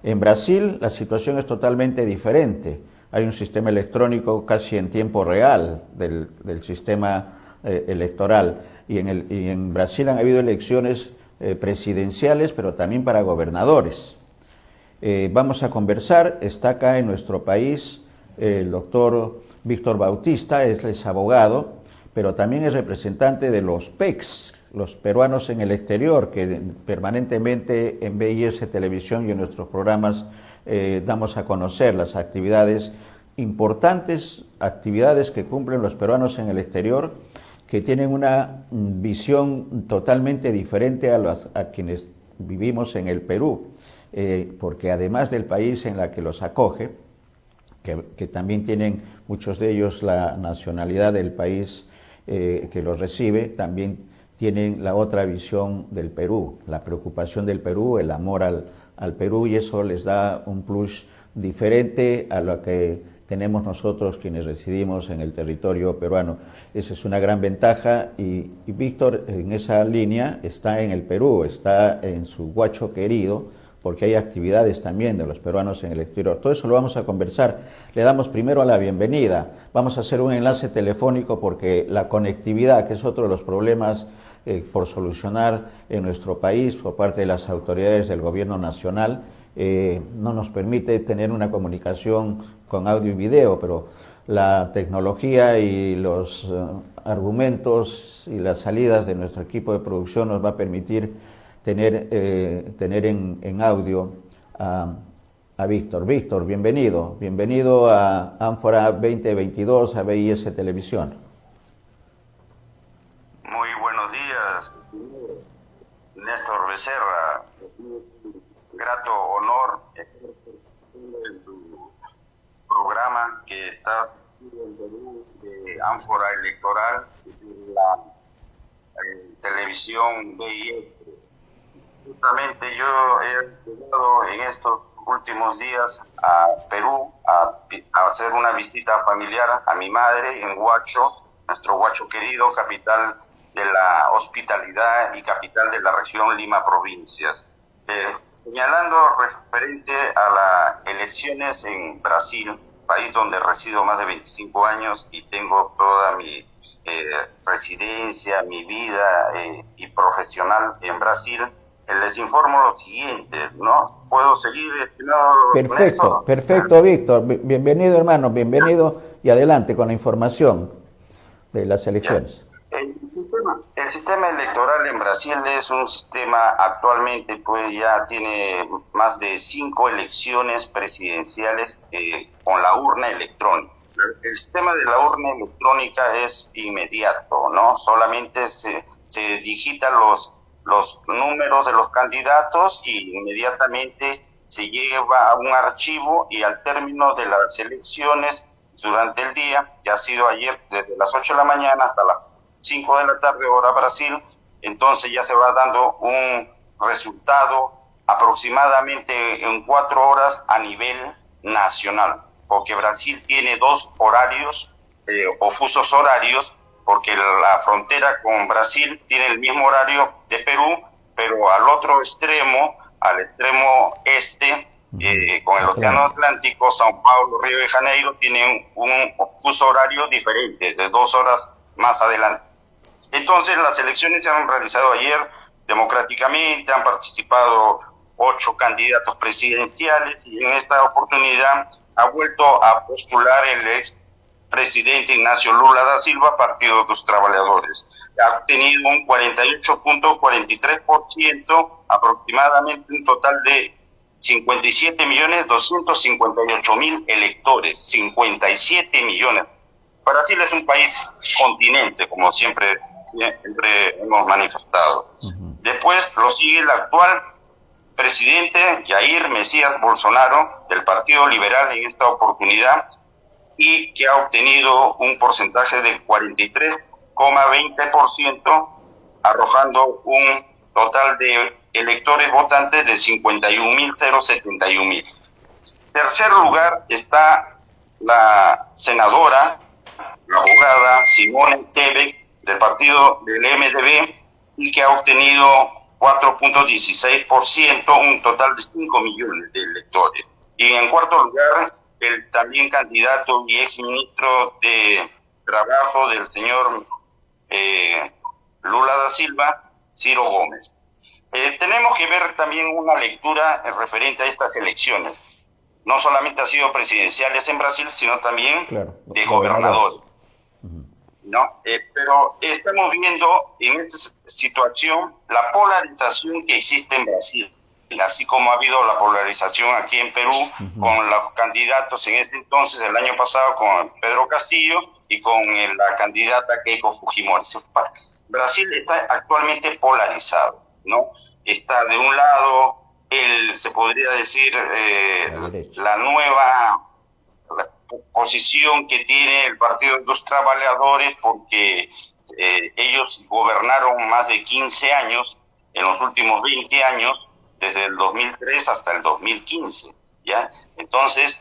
En Brasil la situación es totalmente diferente. Hay un sistema electrónico casi en tiempo real del sistema electoral. Y en Brasil han habido elecciones presidenciales, pero también para gobernadores. Vamos a conversar, está acá en nuestro país el doctor Víctor Bautista, es abogado, pero también es representante de los PECs, los peruanos en el exterior, que permanentemente en BIS Televisión y en nuestros programas damos a conocer las actividades importantes, actividades que cumplen los peruanos en el exterior, que tienen una visión totalmente diferente a quienes vivimos en el Perú, porque además del país en la que los acoge, que también tienen muchos de ellos la nacionalidad del país que los recibe, también tienen la otra visión del Perú, la preocupación del Perú, el amor al Perú, y eso les da un plus diferente a lo que tenemos nosotros quienes residimos en el territorio peruano. Esa es una gran ventaja y Víctor en esa línea está en el Perú, está en su Huacho querido, porque hay actividades también de los peruanos en el exterior. Todo eso lo vamos a conversar. Le damos primero la bienvenida. Vamos a hacer un enlace telefónico porque la conectividad, que es otro de los problemas por solucionar en nuestro país por parte de las autoridades del gobierno nacional, no nos permite tener una comunicación con audio y video, pero la tecnología y los argumentos y las salidas de nuestro equipo de producción nos va a permitir tener en audio a Víctor. Víctor, bienvenido a Ánfora 2022, a BIS Televisión. Muy buenos días, Néstor Becerra. Grato honor en tu programa que está de Ánfora Electoral de la televisión BIS. Justamente yo he llegado en estos últimos días a Perú a hacer una visita familiar a mi madre en Huacho, nuestro Huacho querido, capital de la hospitalidad y capital de la región Lima Provincias. Señalando referente a las elecciones en Brasil, país donde resido más de 25 años y tengo toda mi residencia, mi vida y profesional en Brasil, les informo lo siguiente, ¿no? ¿Puedo seguir, estimado Néstor? Perfecto, Víctor. Bienvenido, hermano, bienvenido y adelante con la información de las elecciones. El sistema electoral en Brasil es un sistema actualmente, pues ya tiene más de 5 elecciones presidenciales con la urna electrónica. El sistema de la urna electrónica es inmediato, ¿no? Solamente se digitan los números de los candidatos y inmediatamente se lleva a un archivo y al término de las elecciones durante el día, ya ha sido ayer desde las 8 de la mañana hasta las 5 de la tarde hora Brasil, entonces ya se va dando un resultado aproximadamente en 4 horas a nivel nacional, porque Brasil tiene 2 horarios o fusos horarios, porque la frontera con Brasil tiene el mismo horario de Perú, pero al otro extremo, al extremo este, con el Océano Atlántico, São Paulo, Río de Janeiro, tienen un fuso horario diferente, de 2 horas más adelante. Entonces, las elecciones se han realizado ayer democráticamente, han participado 8 candidatos presidenciales y en esta oportunidad ha vuelto a postular el ex presidente Ignacio Lula da Silva, Partido de los Trabajadores. Ha obtenido un 48.43%, aproximadamente un total de 57.258.000 electores, 57 millones. Brasil es un país continente, como siempre hemos manifestado. Después lo sigue el actual presidente Jair Mesías Bolsonaro, del Partido Liberal en esta oportunidad, y que ha obtenido un porcentaje del 43,20%, arrojando un total de electores votantes de 51.071.000. Tercer lugar está la senadora, la abogada Simone Tebet, del partido del MDB, y que ha obtenido 4.16%, un total de 5 millones de electores. Y en cuarto lugar, el también candidato y exministro de Trabajo del señor Lula da Silva, Ciro Gómez. Tenemos que ver también una lectura referente a estas elecciones. No solamente ha sido presidenciales en Brasil, sino también de gobernadores. ¿No? Pero estamos viendo en esta situación la polarización que existe en Brasil, así como ha habido la polarización aquí en Perú con los candidatos en ese entonces, el año pasado, con Pedro Castillo y con la candidata Keiko Fujimori. Brasil está actualmente polarizado, ¿no? Está de un lado, se podría decir, la nueva posición que tiene el Partido de los Trabajadores, porque ellos gobernaron más de 15 años, en los últimos 20 años, desde el 2003 hasta el 2015, ¿ya? Entonces,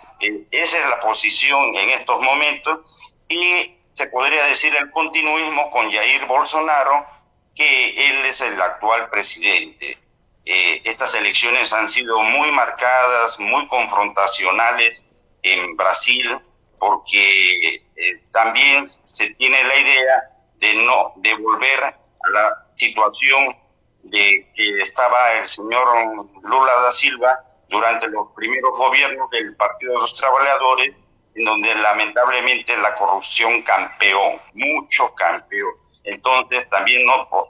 esa es la posición en estos momentos, y se podría decir el continuismo con Jair Bolsonaro, que él es el actual presidente. Estas elecciones han sido muy marcadas, muy confrontacionales en Brasil, porque también se tiene la idea de volver a la situación de que estaba el señor Lula da Silva durante los primeros gobiernos del Partido de los Trabajadores, en donde lamentablemente la corrupción campeó, mucho campeó. Entonces también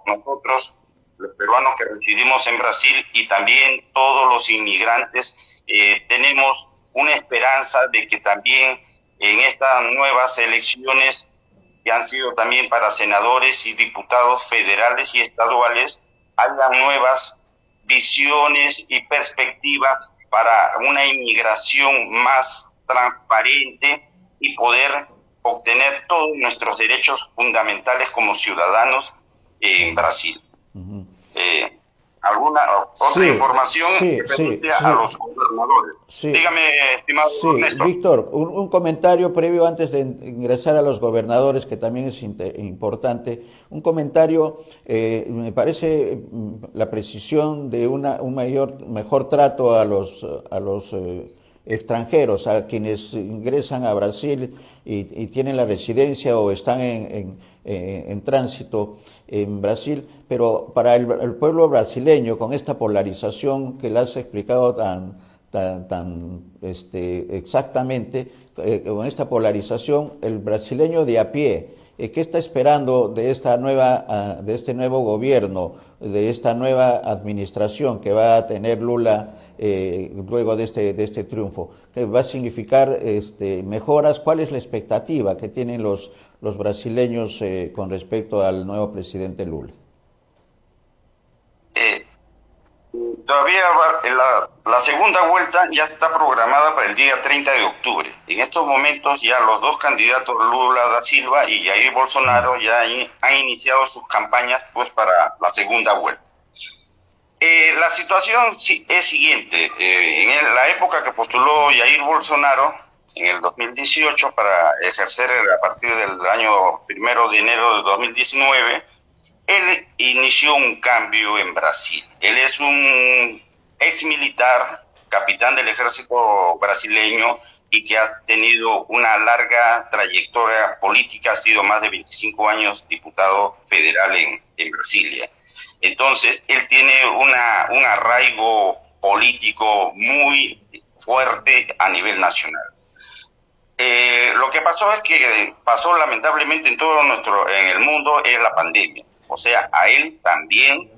nosotros, los peruanos que residimos en Brasil, y también todos los inmigrantes, tenemos una esperanza de que también en estas nuevas elecciones, que han sido también para senadores y diputados federales y estaduales, haya nuevas visiones y perspectivas para una inmigración más transparente y poder obtener todos nuestros derechos fundamentales como ciudadanos en Brasil. ¿Alguna otra información que permite a los gobernadores? Dígame, estimado Néstor. Víctor, un comentario previo antes de ingresar a los gobernadores, que también es importante. Un comentario, me parece la precisión de un mejor trato a los extranjeros, a quienes ingresan a Brasil y tienen la residencia o están en tránsito en Brasil, pero para el pueblo brasileño, con esta polarización que le has explicado tan exactamente, con esta polarización, el brasileño de a pie, ¿qué está esperando de de este nuevo gobierno, de esta nueva administración que va a tener Lula luego de este triunfo? ¿Qué va a significar mejoras? ¿Cuál es la expectativa que tienen los brasileños con respecto al nuevo presidente Lula? Todavía la segunda vuelta ya está programada para el día 30 de octubre. En estos momentos ya los dos candidatos, Lula da Silva y Jair Bolsonaro, ya han iniciado sus campañas pues para la segunda vuelta. La situación es siguiente. En la época que postuló Jair Bolsonaro, en el 2018, para ejercer a partir del año 1 de enero de 2019, él inició un cambio en Brasil. Él es un ex militar, capitán del ejército brasileño, y que ha tenido una larga trayectoria política, ha sido más de 25 años diputado federal en Brasilia. Entonces, él tiene un arraigo político muy fuerte a nivel nacional. Lo que pasó es que pasó lamentablemente en el mundo es la pandemia. O sea, a él también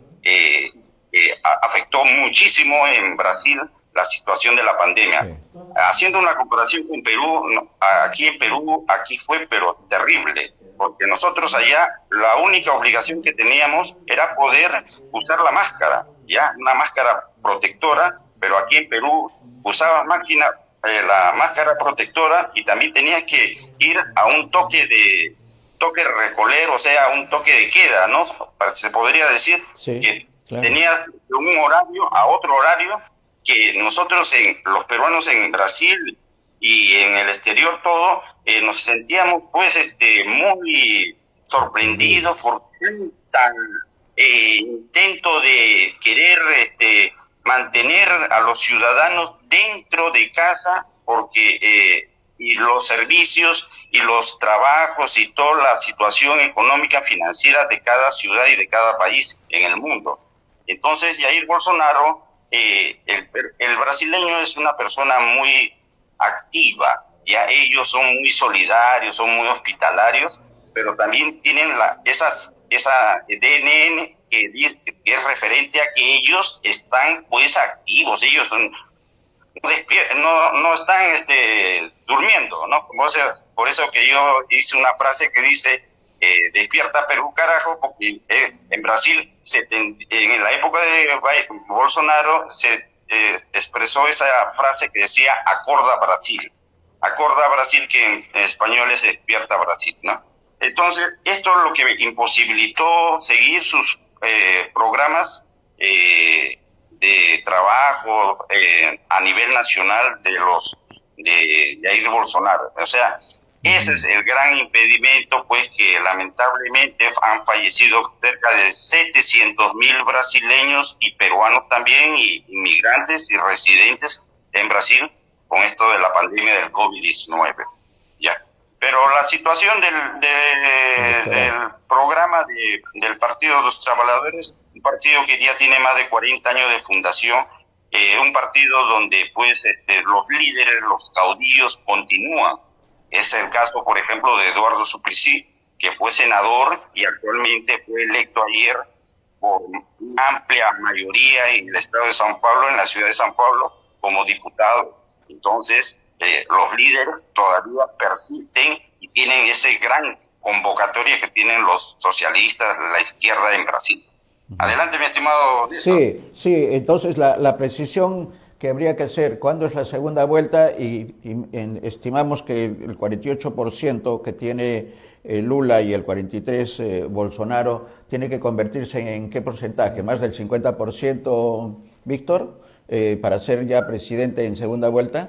afectó muchísimo en Brasil la situación de la pandemia. Sí. Haciendo una comparación con Perú, aquí en Perú, aquí fue pero terrible, porque nosotros allá la única obligación que teníamos era poder usar la máscara, ya una máscara protectora, pero aquí en Perú usabas la máscara protectora y también tenías que ir a un toque recolero, o sea, un toque de queda, ¿no? Se podría decir que tenías de un horario a otro horario, que nosotros, los peruanos en Brasil y en el exterior todo, nos sentíamos pues muy sorprendidos por tan intento de querer mantener a los ciudadanos dentro de casa, porque y los servicios y los trabajos y toda la situación económica financiera de cada ciudad y de cada país en el mundo. Entonces Jair Bolsonaro, el brasileño es una persona muy activa, ya ellos son muy solidarios, son muy hospitalarios, pero también tienen esa DNN que es referente a que ellos están pues activos, ellos no están durmiendo, ¿no? Por eso que yo hice una frase que dice despierta Perú, carajo, porque en Brasil, en la época de Bolsonaro, se expresó esa frase que decía acorda Brasil, que en español es despierta Brasil, ¿no? Entonces, esto es lo que imposibilitó seguir sus programas de trabajo a nivel nacional de Jair Bolsonaro. O sea, ese es el gran impedimento, pues, que lamentablemente han fallecido cerca de 700.000 brasileños y peruanos también, y inmigrantes y residentes en Brasil con esto de la pandemia del COVID-19. Ya. Pero la situación del programa del Partido de los Trabajadores, un partido que ya tiene más de 40 años de fundación, un partido donde pues los líderes, los caudillos continúan. Es el caso, por ejemplo, de Eduardo Suplicy, que fue senador y actualmente fue electo ayer por una amplia mayoría en el estado de São Paulo, en la ciudad de São Paulo, como diputado. Entonces, los líderes todavía persisten y tienen ese gran convocatoria que tienen los socialistas, la izquierda en Brasil. Adelante, mi estimado Néstor. Sí, entonces la precisión que habría que hacer, ¿cuándo es la segunda vuelta? Estimamos que el 48% que tiene Lula y el 43% Bolsonaro, tiene que convertirse en qué porcentaje, más del 50%, Víctor, para ser ya presidente en segunda vuelta.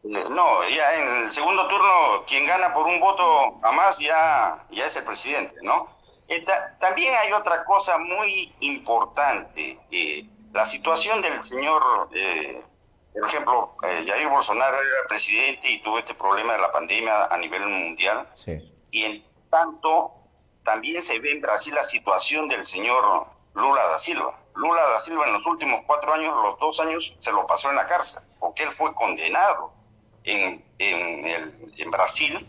No, ya en el segundo turno, quien gana por un voto a más ya es el presidente, ¿no? También hay otra cosa muy importante. La situación del señor, por ejemplo, Jair Bolsonaro era presidente y tuvo este problema de la pandemia a nivel mundial. Sí. Y en tanto, también se ve en Brasil la situación del señor Lula da Silva. Lula da Silva en los últimos 4 años, los 2 años, se lo pasó en la cárcel, porque él fue condenado en Brasil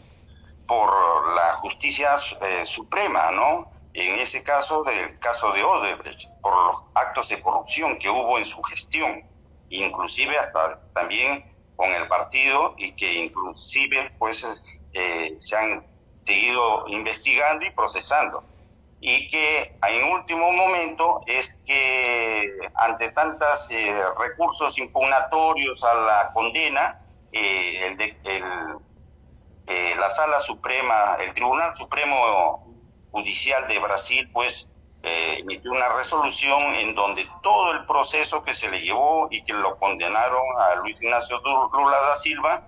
por la justicia suprema, ¿no? En ese caso, del caso de Odebrecht, por los actos de corrupción que hubo en su gestión, inclusive hasta también con el partido, y que inclusive pues se han seguido investigando y procesando. Y que en último momento es que ante tantos recursos impugnatorios a la condena, la Sala Suprema, el Tribunal Supremo Judicial de Brasil, pues emitió una resolución en donde todo el proceso que se le llevó y que lo condenaron a Luis Ignacio Lula da Silva,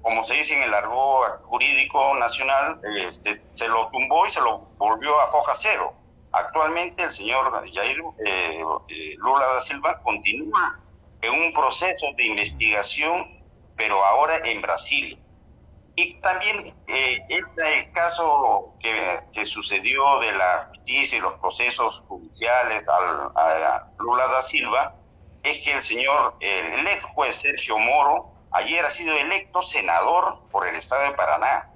como se dice en el argot jurídico nacional, se lo tumbó y se lo volvió a foja cero. Actualmente el señor Jair Lula da Silva continúa en un proceso de investigación, pero ahora en Brasil. Y también el caso que sucedió de la justicia y los procesos judiciales a Lula da Silva es que el ex juez Sergio Moro ayer ha sido electo senador por el estado de Paraná,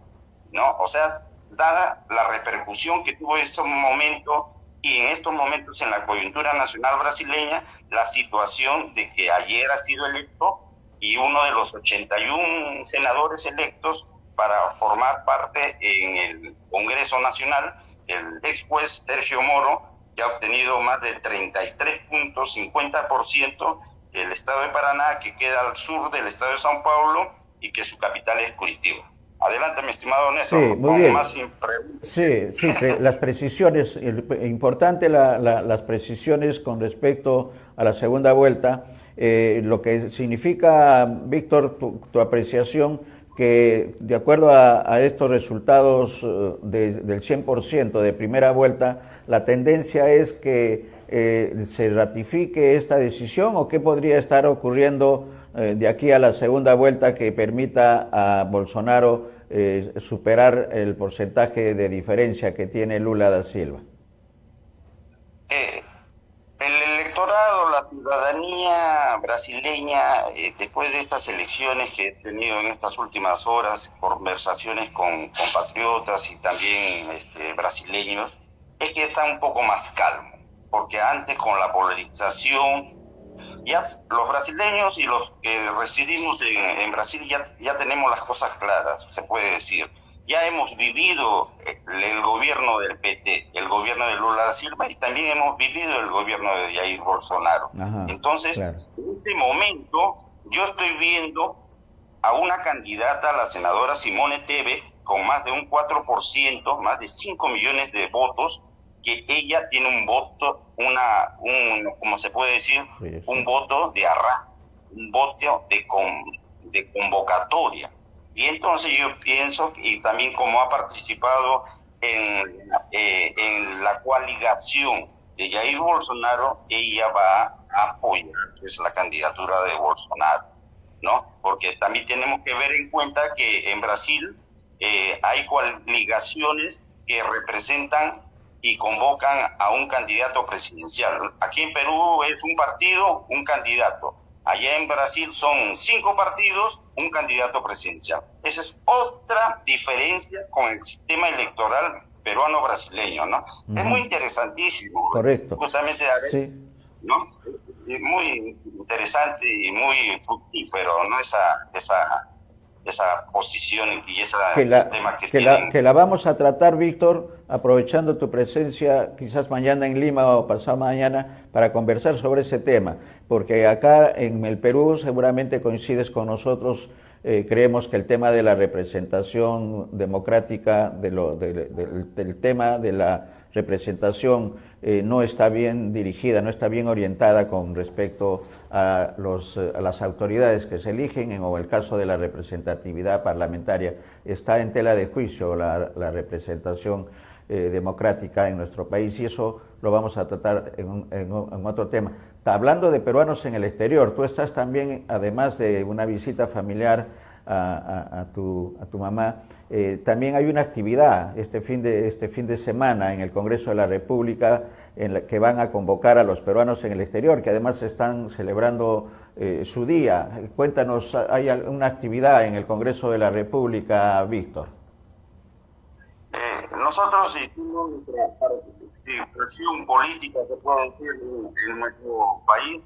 ¿no? O sea, dada la repercusión que tuvo en ese momento y en estos momentos en la coyuntura nacional brasileña, la situación de que ayer ha sido electo y uno de los 81 senadores electos para formar parte en el Congreso Nacional, el ex juez Sergio Moro, que ha obtenido más del 33.50% el estado de Paraná, que queda al sur del estado de São Paulo y que su capital es Curitiba. Adelante, mi estimado Néstor. Sí, muy bien. Sí, las precisiones, importante las precisiones con respecto a la segunda vuelta, lo que significa, Víctor, tu apreciación, que de acuerdo a estos resultados del 100% de primera vuelta, la tendencia es que se ratifique esta decisión, o qué podría estar ocurriendo de aquí a la segunda vuelta que permita a Bolsonaro superar el porcentaje de diferencia que tiene Lula da Silva? El electorado, la ciudadanía brasileña, después de estas elecciones que he tenido en estas últimas horas, conversaciones con compatriotas y también brasileños, es que está un poco más calmo, porque antes con la polarización, ya los brasileños y los que residimos en Brasil ya tenemos las cosas claras, se puede decir. Ya hemos vivido el gobierno del PT, el gobierno de Lula da Silva, y también hemos vivido el gobierno de Jair Bolsonaro. Ajá, Entonces, claro. en este momento, yo estoy viendo a una candidata, la senadora Simone Tebet, con más de un 4%, más de 5 millones de votos, que ella tiene un voto, como se puede decir, Sí. un voto de arrastre, un voto de convocatoria. Y entonces yo pienso, y también como ha participado en la coaligación de Jair Bolsonaro, ella va a apoyar pues, la candidatura de Bolsonaro, ¿no? Porque también tenemos que ver en cuenta que en Brasil hay coaligaciones que representan y convocan a un candidato presidencial. Aquí en Perú es un partido, un candidato. Allá en Brasil son 5 partidos, un candidato presidencial. Esa es otra diferencia con el sistema electoral peruano-brasileño, ¿no? Uh-huh. Es muy interesantísimo. Correcto. Justamente, a ver, sí. ¿no? Es muy interesante y muy fructífero, ¿no? Esa posición y ese sistema que tienen. Que la vamos a tratar, Víctor, aprovechando tu presencia, quizás mañana en Lima o pasado mañana, para conversar sobre ese tema, porque acá en el Perú seguramente coincides con nosotros, creemos que el tema de la representación democrática, del tema de la representación no está bien dirigida, no está bien orientada con respecto a las autoridades que se eligen, o el caso de la representatividad parlamentaria. Está en tela de juicio la representación democrática en nuestro país, y eso lo vamos a tratar en otro tema. Hablando de peruanos en el exterior, tú estás también, además de una visita familiar a tu mamá, también hay una actividad este fin de semana en el Congreso de la República en la que van a convocar a los peruanos en el exterior, que además están celebrando su día. Cuéntanos, ¿hay alguna actividad en el Congreso de la República, Víctor? Nosotros hicimos nuestra participación política, se puede decir, en nuestro país,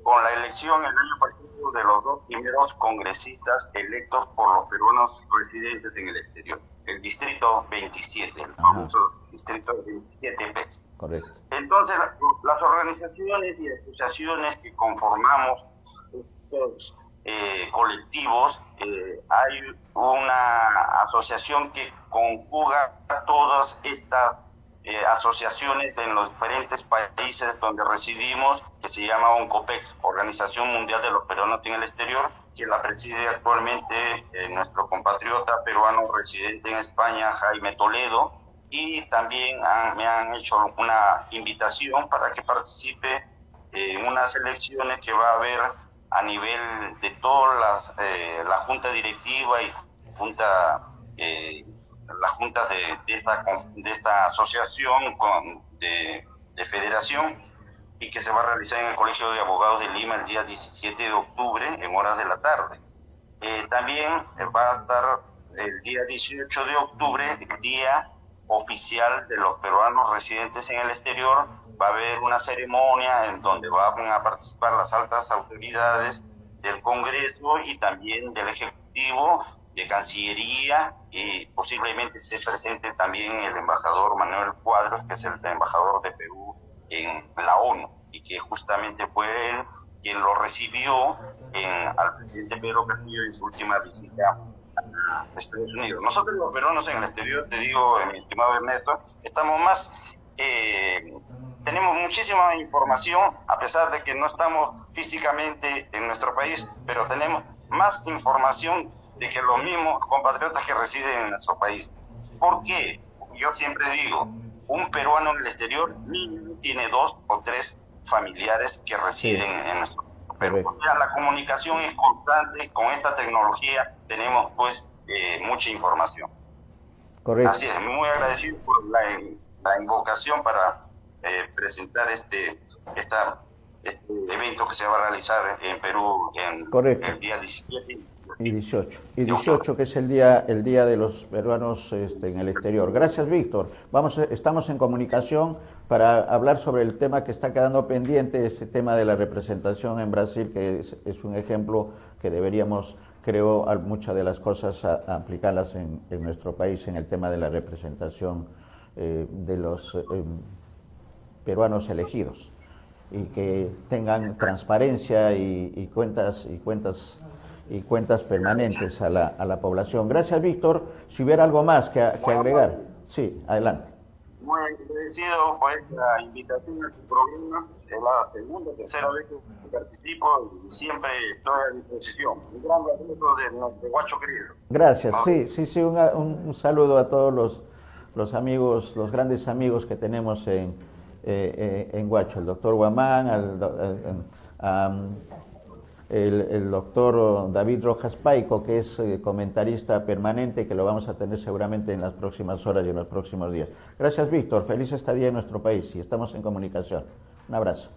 con la elección el año pasado de los 2 primeros congresistas electos por los peruanos residentes en el exterior, el distrito 27, el famoso distrito 27 PEX. Correcto. Entonces, las organizaciones y asociaciones que conformamos estos colectivos, hay una asociación que conjuga a todas estas asociaciones en los diferentes países donde residimos, que se llama ONCOPEX, Organización Mundial de los Peruanos en el Exterior, que la preside actualmente nuestro compatriota peruano residente en España, Jaime Toledo, y también me han hecho una invitación para que participe en unas elecciones que va a haber a nivel de todas la junta directiva y las juntas de esta asociación de federación, y que se va a realizar en el Colegio de Abogados de Lima el día 17 de octubre en horas de la tarde. También va a estar el día 18 de octubre, el día oficial de los peruanos residentes en el exterior. Va a haber una ceremonia en donde van a participar las altas autoridades del Congreso y también del Ejecutivo, de Cancillería, y posiblemente esté presente también el embajador Manuel Cuadros, que es el embajador de Perú en la ONU, y que justamente fue él quien lo recibió al presidente Pedro Castillo en su última visita a Estados Unidos. Nosotros los peruanos en el exterior, te digo, mi estimado Ernesto, estamos más... tenemos muchísima información, a pesar de que no estamos físicamente en nuestro país, pero tenemos más información de que los mismos compatriotas que residen en nuestro país. ¿Por qué? Yo siempre digo, un peruano en el exterior mínimo tiene 2 o 3 familiares que residen en nuestro Perú. Correcto. O sea, la comunicación es constante, con esta tecnología tenemos pues mucha información. Correcto. Así es, muy agradecido por la invocación para presentar este evento que se va a realizar en Perú en Correcto. el día 17 y 18. Y 18, que es el día de los peruanos en el exterior. Gracias, Víctor. Estamos en comunicación para hablar sobre el tema que está quedando pendiente, ese tema de la representación en Brasil, que es un ejemplo que deberíamos, creo, muchas de las cosas a aplicarlas en nuestro país en el tema de la representación de los peruanos elegidos, y que tengan transparencia y cuentas permanentes a la población. Gracias, Víctor. Si hubiera algo más que agregar. Sí, adelante. Muy agradecido por esta invitación a tu programa. Es la segunda, tercera vez que participo y siempre estoy a disposición. Un gran abrazo de Guacho querido. Gracias. Sí. Un saludo a todos los amigos, los grandes amigos que tenemos en Guacho. El doctor Guamán, el doctor David Rojas Paico, que es comentarista permanente, que lo vamos a tener seguramente en las próximas horas y en los próximos días. Gracias, Víctor. Feliz estadía en nuestro país y estamos en comunicación. Un abrazo.